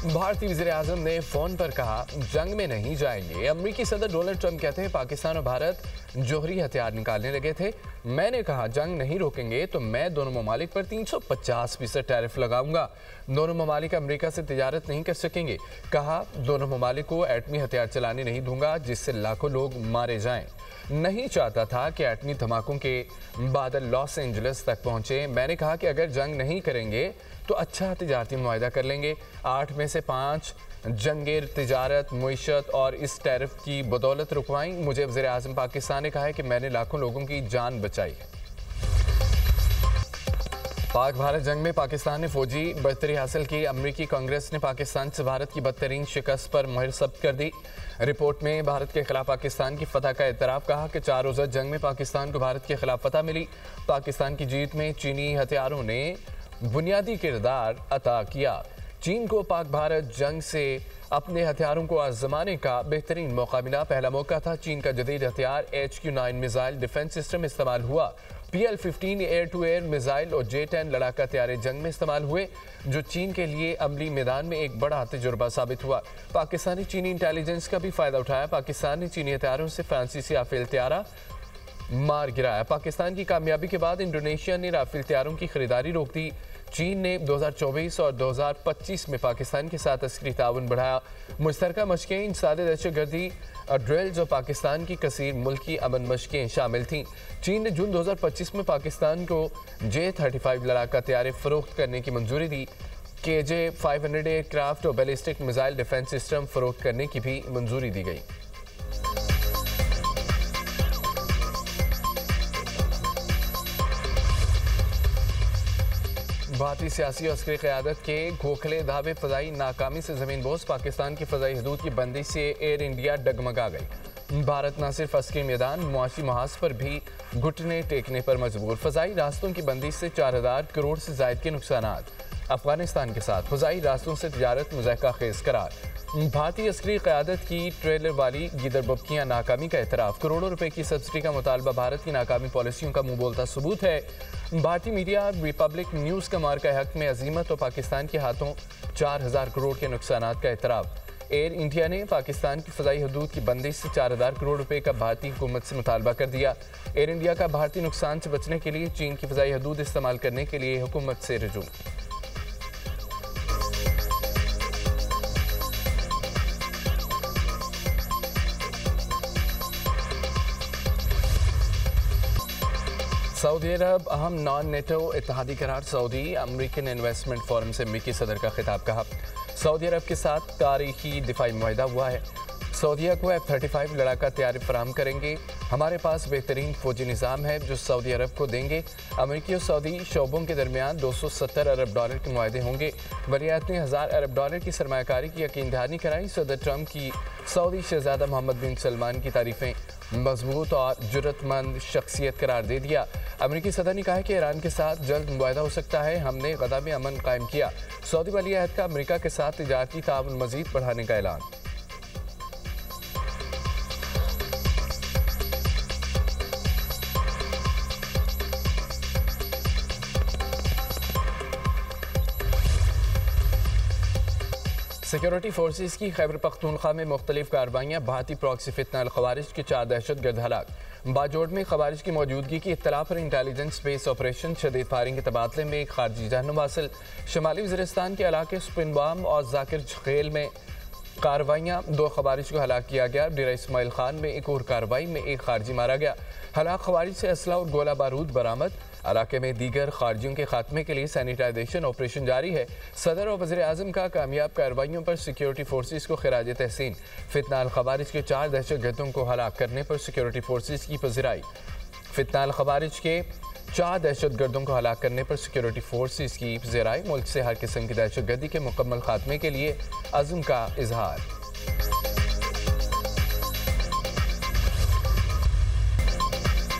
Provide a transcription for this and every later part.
भारतीय वज़ीर-ए-आज़म ने फोन पर कहा जंग में नहीं जाएंगे। अमेरिकी सदर डोनाल्ड ट्रंप कहते हैं पाकिस्तान और भारत जौहरी हथियार निकालने लगे थे। मैंने कहा जंग नहीं रोकेंगे तो मैं दोनों ममालिक पर 350% टैरिफ लगाऊंगा। दोनों ममालिक अमेरिका से तिजारत नहीं कर सकेंगे। कहा दोनों ममालिक को एटमी हथियार चलाने नहीं दूंगा जिससे लाखों लोग मारे जाएं। नहीं चाहता था कि एटमी धमाकों के बादल लॉस एंजलिस तक पहुंचे। मैंने कहा कि अगर जंग नहीं करेंगे तो अच्छा तिजारती मुआहदा कर लेंगे। 8 में से 5 जंगें तिजारत, मुईशत और इस टैरिफ की बदौलत रुकवाई। मुझे वज़ीर-ए-आज़म पाकिस्तान ने कहा है कि मैंने लाखों लोगों की जान बचाई है। पाक भारत जंग में पाकिस्तान ने फौजी बढ़तरी हासिल की। अमेरिकी कांग्रेस ने पाकिस्तान से भारत की बदतरीन शिकस्त पर मुहर सब्त कर दी। रिपोर्ट में भारत के खिलाफ पाकिस्तान की फतह का एतराफ़। कहा कि 4 रोज़ा जंग में पाकिस्तान को भारत के खिलाफ फतह मिली। पाकिस्तान की जीत में चीनी हथियारों ने बुनियादी किरदार अता किया। चीन को पाक भारत जंग से अपने हथियारों को आजमाने का बेहतरीन मौका मिला। पहला मौका था चीन का जदीद हथियार HQ-9 मिसाइल डिफेंस सिस्टम इस्तेमाल हुआ। PL-15 air to air missile और J-10 लड़ाका तैयारे जंग में इस्तेमाल हुए, जो चीन के लिए अमली मैदान में एक बड़ा तजुर्बा साबित हुआ। पाकिस्तानी चीनी इंटेलिजेंस का भी फायदा उठाया। पाकिस्तान ने चीनी हथियारों से फ्रांसीसी राफेल तैयारा मार गिराया। पाकिस्तान की कामयाबी के बाद इंडोनेशिया ने राफेल तैयारों की खरीदारी रोक दी। चीन ने 2024 और 2025 में पाकिस्तान के साथ अस्करी ताउन बढ़ाया। मुश्तरका मशकें, इंसादे दहशतगर्दी ड्रिल्स और पाकिस्तान की कसीर मुल्की अमन मशकें शामिल थीं। चीन ने जून 2025 में पाकिस्तान को J-35 लड़ाका तैयारे फरोख्त करने की मंजूरी दी। KJ-500 एयरक्राफ्ट और बैलिस्टिक मिसाइल डिफेंस सिस्टम फरोख्त करने की भी मंजूरी दी गई। भारतीय सियासी और अस्करी क़यादत के खोखले दावे फ़ज़ाई नाकामी से ज़मीन बोस। पाकिस्तान की फ़ज़ाई हदूद की बंदिश से एयर इंडिया डगमगा गई। भारत न सिर्फ अस्करी मैदान, मुआशी महाज पर भी घुटने टेकने पर मजबूर। फ़ज़ाई रास्तों की बंदिश से 4000 करोड़ से ज़ायद के नुकसानात। अफगानिस्तान के साथ फ़ज़ाई रास्तों से तिजारत मुज़ाहिका खेज़ करार। भारतीय अस्करी क़यादत की ट्रेलर वाली गिदरबबकियाँ नाकामी का एतराफ़। करोड़ों रुपए की सब्सिडी का मुतालबा भारत की नाकामी पॉलिसियों का मुंह बोलता सबूत है। भारतीय मीडिया रिपब्लिक न्यूज़ का मार्का हक में अजीमत और पाकिस्तान के हाथों 4000 करोड़ के नुकसानात का एतराफ़। एयर इंडिया ने पाकिस्तान की फ़ज़ाई हदूद की बंदिश से 4000 करोड़ रुपए का भारतीय हुकूमत से मुतालबा कर दिया। एयर इंडिया का भारतीय नुकसान से बचने के लिए चीन की फ़ज़ाई हदूद इस्तेमाल करने के लिए हुकूमत से रजू। सऊदी अरब अहम नॉन नेटो इत्तेहादी करार। सऊदी अमेरिकन इन्वेस्टमेंट फोरम से अमेरिकी सदर का खिताब। कहा सऊदी अरब के साथ तारीखी दिफाई मुआहदा हुआ है। सऊदीया को F-35 लड़ाका तैयारी फराहम करेंगे। हमारे पास बेहतरीन फौजी निज़ाम है जो सऊदी अरब को देंगे। अमेरिकी और सऊदी शोबों के दरमियान 270 अरब डॉलर के मुआहदे होंगे। वलियत ने 1000 अरब डॉलर की सरमायाकारी की यकीन दहानी कराई। सदर ट्रंप की सऊदी शहजादा मोहम्मद बिन सलमान की तारीफें मजबूत और जुर्रतमंद शख्सियत करार दे दिया। अमेरिकी सदर ने कहा कि ईरान के साथ जल्द मुआहदा हो सकता है। हमने गदा में अमन कायम किया। सऊदी वली अहद का अमेरिका के साथ तिजारती ताउन मजीद बढ़ाने का ऐलान। सिक्योरिटी फोर्सेस की खैबर पख्तूनख्वा में मुख्तलिफ कार्रवाइयाँ। भारतीय प्रॉक्सी फितना अल खवारिज के 4 दहशतगर्द हलाक। बाजोड़ में खवारिज की मौजूदगी की इत्तला पर इंटेलिजेंस बेस ऑपरेशन। शदीद फायरिंग के तबादले में एक खारजी जहन्नुम हासिल। शुमाली वज़ीरिस्तान के इलाके स्पिनबाम और जाकिर झखेल में कार्रवाइयाँ। 2 खवारिज को हलाक किया गया। डेरा इस्माइल खान में एक और कार्रवाई में एक खारजी मारा गया। हलाक खवारिज से असला और गोला बारूद बरामद। इलाके में दीगर खारजियों के खात्मे के लिए सैनिटाइजेशन ऑपरेशन जारी है। सदर और वज़ीर-ए-आज़म का कामयाब कार्रवाइयों पर सिक्योरिटी फोर्सेस को खिराज तहसीन। फितना अल खवारिज के 4 दहशतगर्दों को हलाक करने पर सिक्योरिटी फोर्सेस की पज़िराई। फितना अल खवारिज के 4 दहशतगर्दों को हलाक करने पर सिक्योरिटी फोर्सेस की पज़िराई। मुल्क से हर किस्म की दहशतगर्दी के मुकम्मल खात्मे के लिए अज़्म का इजहार।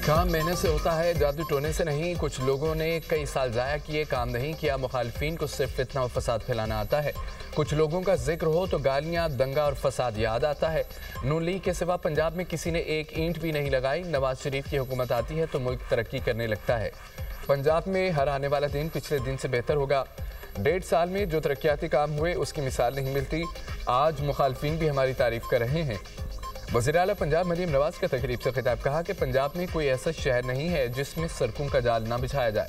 काम मेहनत से होता है, जादू टोने से नहीं। कुछ लोगों ने कई साल ज़ाया किए, काम नहीं किया। मुखालिफिन को सिर्फ फितना और फसाद फैलाना आता है। कुछ लोगों का जिक्र हो तो गालियां, दंगा और फसाद याद आता है। नून लीग के सिवा पंजाब में किसी ने एक ईंट भी नहीं लगाई। नवाज शरीफ की हुकूमत आती है तो मुल्क तरक्की करने लगता है। पंजाब में हर आने वाला दिन पिछले दिन से बेहतर होगा। 1.5 साल में जो तरक्याती काम हुए उसकी मिसाल नहीं मिलती। आज मुखालफिन भी हमारी तारीफ कर रहे हैं। वज़ीर आला पंजाब मरीम नवाज का तकरीब से खिताब, कहा कि पंजाब में कोई ऐसा शहर नहीं है जिसमें सड़कों का जाल ना बिछाया जाए।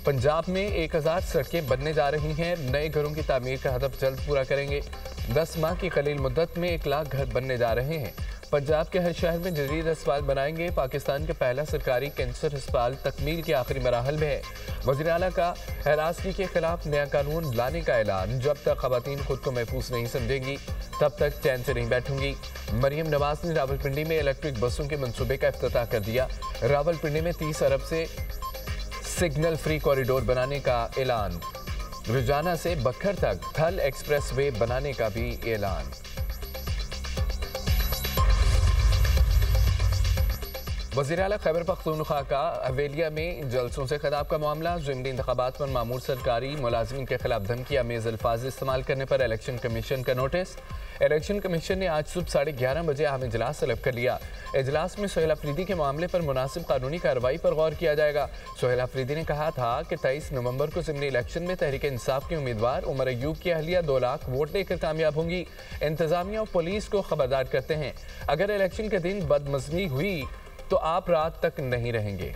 पंजाब में 1000 सड़कें बनने जा रही हैं। नए घरों की तामीर का हदफ जल्द पूरा करेंगे। 10 माह की कलील मुद्दत में 1 लाख घर बनने जा रहे हैं। पंजाब के हर शहर में जदीद अस्पताल बनाएंगे। पाकिस्तान के पहला सरकारी कैंसर अस्पताल तकमील के आखिरी मराहल में है। वज़ीर आला का हरासगी के खिलाफ नया कानून लाने का ऐलान, जब तक खवातीन खुद को महफूज नहीं समझेंगी तब तक चैन से नहीं बैठूंगी। मरियम नवाज ने रावलपिंडी में इलेक्ट्रिक बसों के मंसूबे का इफ्तिताह कर दिया। रावलपिंडी में 30 अरब से सिग्नल फ्री कॉरिडोर बनाने का ऐलान। रुजाना से बखर तक थल एक्सप्रेस वे बनाने का भी ऐलान। वज़ीर आला खैबर पख्तूनख्वा का हवेलिया में जलसों से खिताब का मामला। ज़िमनी इंतखाबात पर मामूर सरकारी मुलाजिमीन के खिलाफ धमकी आमेज़ अल्फाज इस्तेमाल करने पर इलेक्शन कमीशन का नोटिस। इलेक्शन कमीशन ने आज सुबह 11:30 बजे अहम इजलास तलब कर लिया। इजलास में सोहेल अफरीदी के मामले पर मुनासिब कानूनी कार्रवाई पर गौर किया जाएगा। सोहेल अफरीदी ने कहा था कि 23 नवंबर को ज़िमनी इलेक्शन में तहरीक इंसाफ की उम्मीदवार उमर अयूब की अहलिया 2 लाख वोट लेकर कामयाब होंगी। इंतजामिया और पुलिस को खबरदार करते हैं, अगर इलेक्शन के दिन बदमज़गी हुई तो आप रात तक नहीं रहेंगे।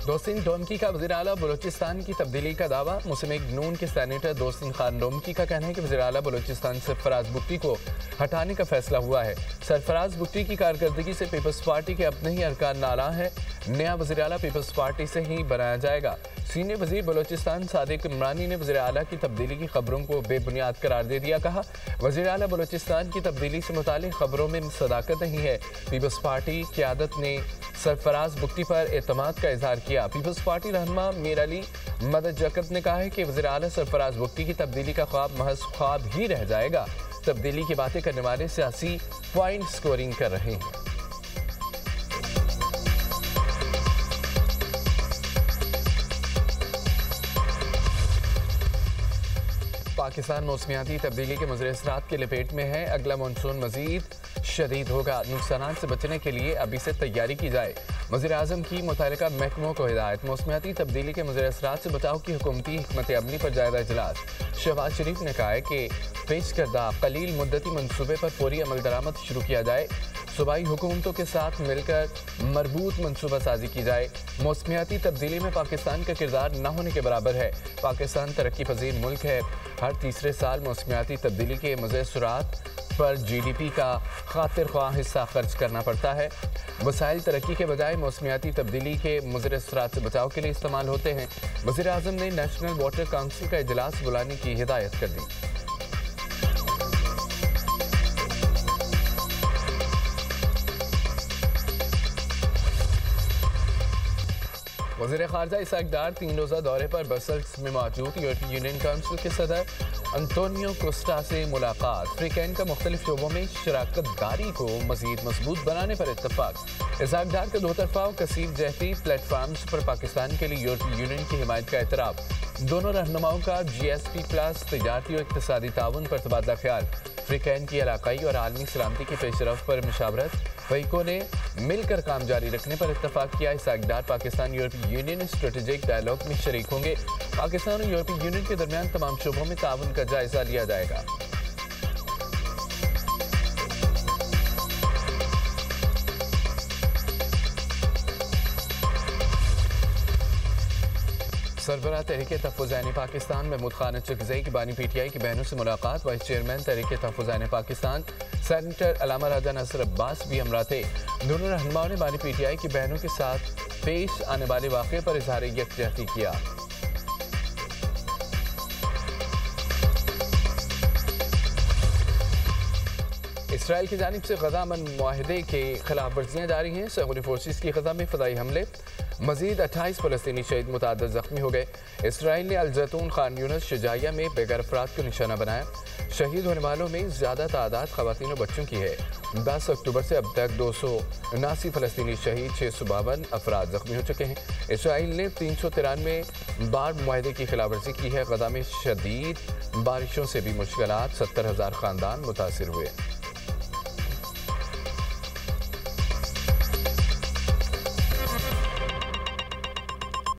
दोस्तीन डोमकी का वज़ीर आला बलूचिस्तान की तब्दीली का दावा। मुस्लिम लीग नून के सेनेटर दोस्तीन खान डोमकी का कहना है कि वज़ीर आला बलूचिस्तान सरफराज बुट्टी को हटाने का फैसला हुआ है। सरफराज बुट्टी की कारकर्दगी से पीपल्स पार्टी के अपने ही अरकान नाराज़ हैं। नया वज़ीर आला पीपल्स पार्टी से ही बनाया जाएगा। सीनियर वज़ीर बलूचिस्तान सादिक इमरानी ने वज़ीर आला की तब्दीली की खबरों को बेबुनियाद करार दे दिया। कहा, वज़ीर आला बलूचिस्तान की तब्दीली से मुतालिक खबरों में सदाकत नहीं है। पीपल्स पार्टी क़यादत ने सरफराज बुट्टी पर एतमाद का इजहार किया। पीपल्स पार्टी रहनुमा मीर अली मदद जकत ने कहा है कि वज़ीर आला सरफराज बुट्टी की तब्दीली का ख्वाब महज ख्वाब ही रह जाएगा। तब्दीली की बातें करने वाले सियासी पॉइंट स्कोरिंग कर रहे हैं। पाकिस्तान मौसमियाती तब्दीली के मुज़र असरात की लपेट में है। अगला मानसून मज़ीद शदीद होगा। नुकसान से बचने के लिए अभी से तैयारी की जाए। वज़ीर आज़म की मुतल्लिका महकमों को हिदायत। मौसमियाती तब्दीली के मुज़र असरात से बचाव की हुकूमती हिकमत अमली पर जायज़ा इजलास। शहबाज शरीफ ने कहा है कि पेश करदा कलील मुद्दती मनसूबे पर फौरी अमल दरामद शुरू किया जाए। सूबाई हुकूमतों के साथ मिलकर मरबूत मनसूबा साजी की जाए। मौसमियाती तब्दीली में पाकिस्तान का किरदार न होने के बराबर है। पाकिस्तान तरक्की पजीर मुल्क है। हर तीसरे साल मौसमियाती तब्दीली के मुज़र असरात पर GDP का खातिर ख्वाह हिस्सा खर्च करना पड़ता है। वसाइल तरक्की के बजाय मौसमियाती तब्दीली के मुज़र असरात से बचाव के लिए इस्तेमाल होते हैं। वज़ीर आज़म ने नेशनल वाटर काउंसिल का इजलास बुलाने की हिदायत कर दी। वज़ीर ख़ारजा इसाक डार 3 रोज़ा दौरे पर ब्रसेल्स में मौजूद। यूरोपीय यूनियन काउंसिल के सदर अंटोनियो कोस्टा से मुलाकात। फ्रीकैन का मुख्तलिफ शोबों में शराकत दारी को मज़ीद मजबूत बनाने पर इत्तफाक। इसाक डार के 2 तरफ़ा और कसीर जहती प्लेटफार्म्स पर पाकिस्तान के लिए यूरोपीय यूनियन की हिमायत का एतराफ़। दोनों रहनुमाओं का GSP+ तजारती और इक़्तिसादी ताउन पर तबादला ख्याल। फ्रीकैन की इलाकाई और आलमी सलामती की पेशरफ पर मुशावरत। वहीकों ने मिलकर काम जारी रखने पर इत्तफाक किया। इसाक डार पाकिस्तान यूरोपीय यूनियन स्ट्रेटेजिक डायलॉग में शरीक होंगे। पाकिस्तान और यूरोपीय यूनियन के दरमियान तमाम शोबों में ताउन का जायजा लिया जाएगा। सरबराह तहरीक तहफ़्फ़ुज़ पाकिस्तान महमूद खान चकज़ई की बानी PTI की बहनों से मुलाकात। वाइस चेयरमैन तहरीक तहफ़्फ़ुज़ पाकिस्तान सेनेटर अलामा राजा नसर अब्बास भी हमरा थे। दोनों रहनुमाओं ने बानी PTI की बहनों के साथ पेश आने वाले वाक़े पर इज़हार यकजहती किया। इसराइल की जानिब से गज़ा अमन मुआहदे के खिलाफ वर्जियाँ जारी हैं। सहूरी फोर्सेस की गज़ा में फ़दाई हमले। मज़ीद 28 फ़लस्तीनी शहीद, मुतअद्दिद ज़ख्मी हो गए। इसराइल ने अल ज़ैतून, खान यूनिस, शुजाइया में बेघर अफराद को निशाना बनाया। शहीद होने वालों में ज़्यादा तादाद ख़वातीन और बच्चों की है। 10 अक्टूबर से अब तक 279 फ़लस्तीनी शहीद, 652 अफराद ज़ख्मी हो चुके हैं। इसराइल ने 393 बार मुआहदे की खिलाफवर्जी की है। गज़ा में शदीद बारिशों से भी मुश्किलात, 70,000 ख़ानदान मुतासिर हुए।